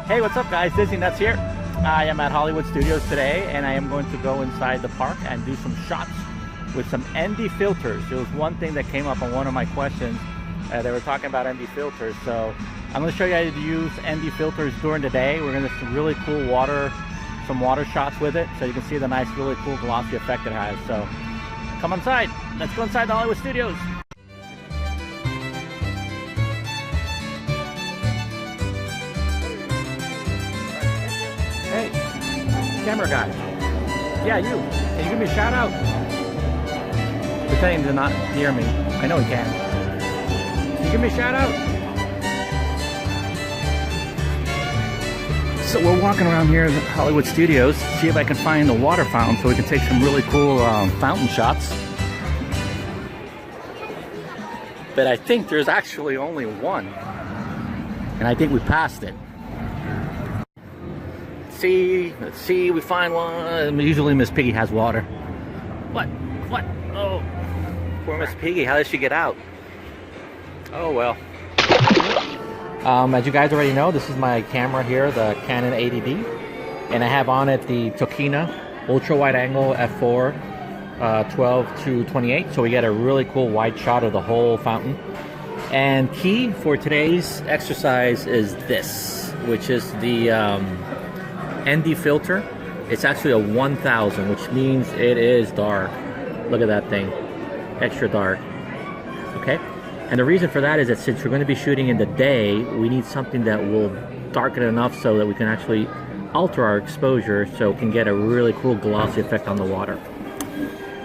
Hey, what's up guys? Disney Nuts here. I am at Hollywood Studios today and I am going to go inside the park and do some shots with some ND filters. It was one thing that came up on one of my questions. They were talking about ND filters. So I'm going to show you how to use ND filters during the day. We're going to do some really cool water shots with it so you can see the nice, really cool glossy effect it has. So come inside. Let's go inside the Hollywood Studios. Hey, camera guy. Yeah, you. Can you give me a shout out? Pretending to not hear me. I know he can. Can you give me a shout out? So we're walking around here at Hollywood Studios to see if I can find the water fountain so we can take some really cool fountain shots. But I think there's actually only one. And I think we passed it. Let's see, we find one. Usually Miss Piggy has water. What? Oh, poor Miss Piggy, how did she get out? Oh well. As you guys already know, this is my camera here, the Canon 80D. And I have on it the Tokina ultra wide angle f4 12-28. So we get a really cool wide shot of the whole fountain. And key for today's exercise is this, which is the ND filter. It's actually a 1000, which means it is dark. Look at that thing, extra dark. Okay, and the reason for that is that since we're going to be shooting in the day, we need something that will darken enough so that we can actually alter our exposure so it can get a really cool glossy effect on the water.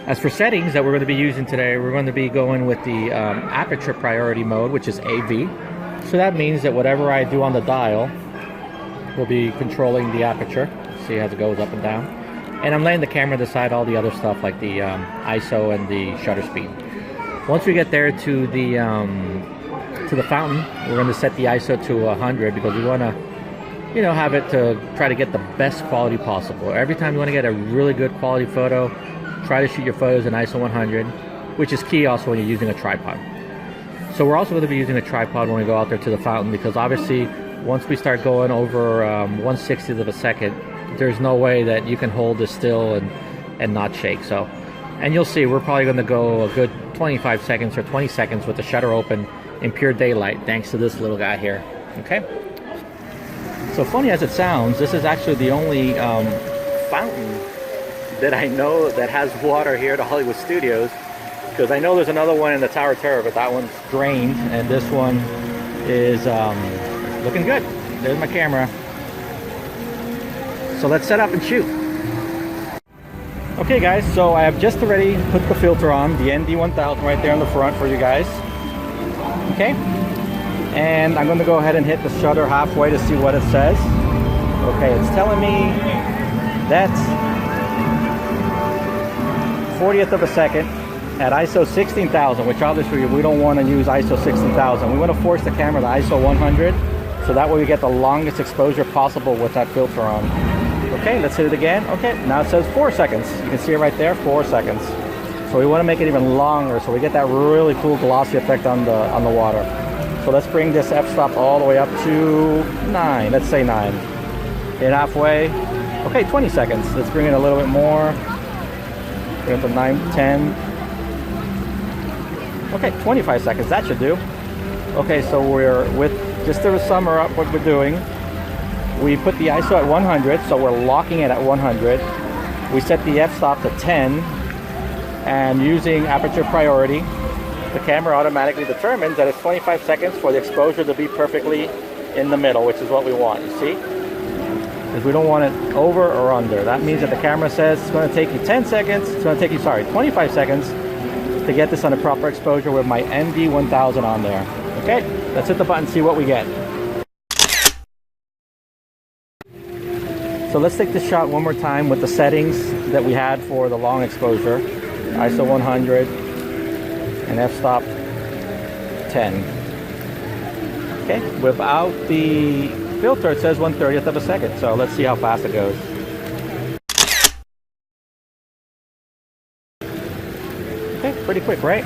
As for settings that we're going to be using today, we're going to be going with the aperture priority mode, which is AV. So that means that whatever I do on the dial, we'll be controlling the aperture. See how it goes up and down. And I'm letting the camera decide all the other stuff like the ISO and the shutter speed. Once we get there to the fountain, we're going to set the ISO to 100 because we want to, you know, have it to try to get the best quality possible. Every time you want to get a really good quality photo, try to shoot your photos in ISO 100, which is key also when you're using a tripod. So we're also going to be using a tripod when we go out there to the fountain because obviously once we start going over 1/60th of a second, there's no way that you can hold this still and not shake. So, and you'll see we're probably going to go a good 25 seconds or 20 seconds with the shutter open in pure daylight thanks to this little guy here. Okay, so funny as it sounds, this is actually the only fountain that I know that has water here at the Hollywood Studios, because I know there's another one in the Tower of Terror, but that one's drained and this one is looking good. There's my camera. So let's set up and shoot. Okay guys, so I have just already put the filter on, the ND1000 right there in the front for you guys. Okay, and I'm going to go ahead and hit the shutter halfway to see what it says. Okay, it's telling me that's 40th of a second at ISO 16,000, which obviously we don't want to use ISO 16,000. We want to force the camera to ISO 100, so that way we get the longest exposure possible with that filter on. Okay, let's hit it again. Okay, now it says 4 seconds. You can see it right there, 4 seconds. So we want to make it even longer so we get that really cool glossy effect on the water. So let's bring this f-stop all the way up to 9. Let's say 9. Hit halfway. Okay, 20 seconds. Let's bring it a little bit more. Bring it to 9, 10. Okay, 25 seconds. That should do. Okay, so we're with, just to sum up what we're doing, we put the ISO at 100, so we're locking it at 100. We set the f-stop to 10, and using aperture priority, the camera automatically determines that it's 25 seconds for the exposure to be perfectly in the middle, which is what we want, you see? Because we don't want it over or under. That means that the camera says it's going to take you 10 seconds, it's going to take you, 25 seconds to get this on a proper exposure with my ND1000 on there. Okay, let's hit the button and see what we get. So let's take this shot one more time with the settings that we had for the long exposure. ISO 100 and f-stop 10. Okay, without the filter it says 1/30th of a second. So let's see how fast it goes. Okay, pretty quick, right?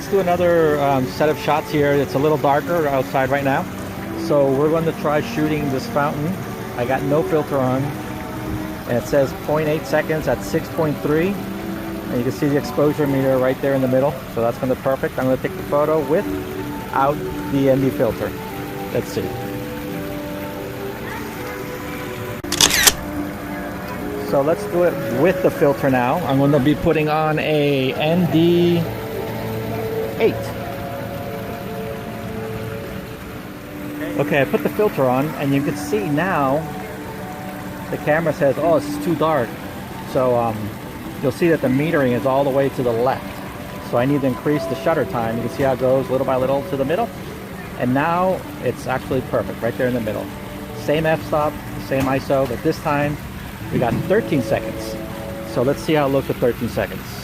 Let's do another set of shots here. It's a little darker outside right now. So we're going to try shooting this fountain. I got no filter on. And it says 0.8 seconds at 6.3. And you can see the exposure meter right there in the middle. So that's going to be perfect. I'm going to take the photo without the ND filter. Let's see. So let's do it with the filter now. I'm going to be putting on a ND8. Okay, I put the filter on and you can see now the camera says, oh, this is too dark. So you'll see that the metering is all the way to the left. So I need to increase the shutter time. You can see how it goes little by little to the middle. And now it's actually perfect right there in the middle. Same f-stop, same ISO, but this time we got 13 seconds. So let's see how it looks with 13 seconds.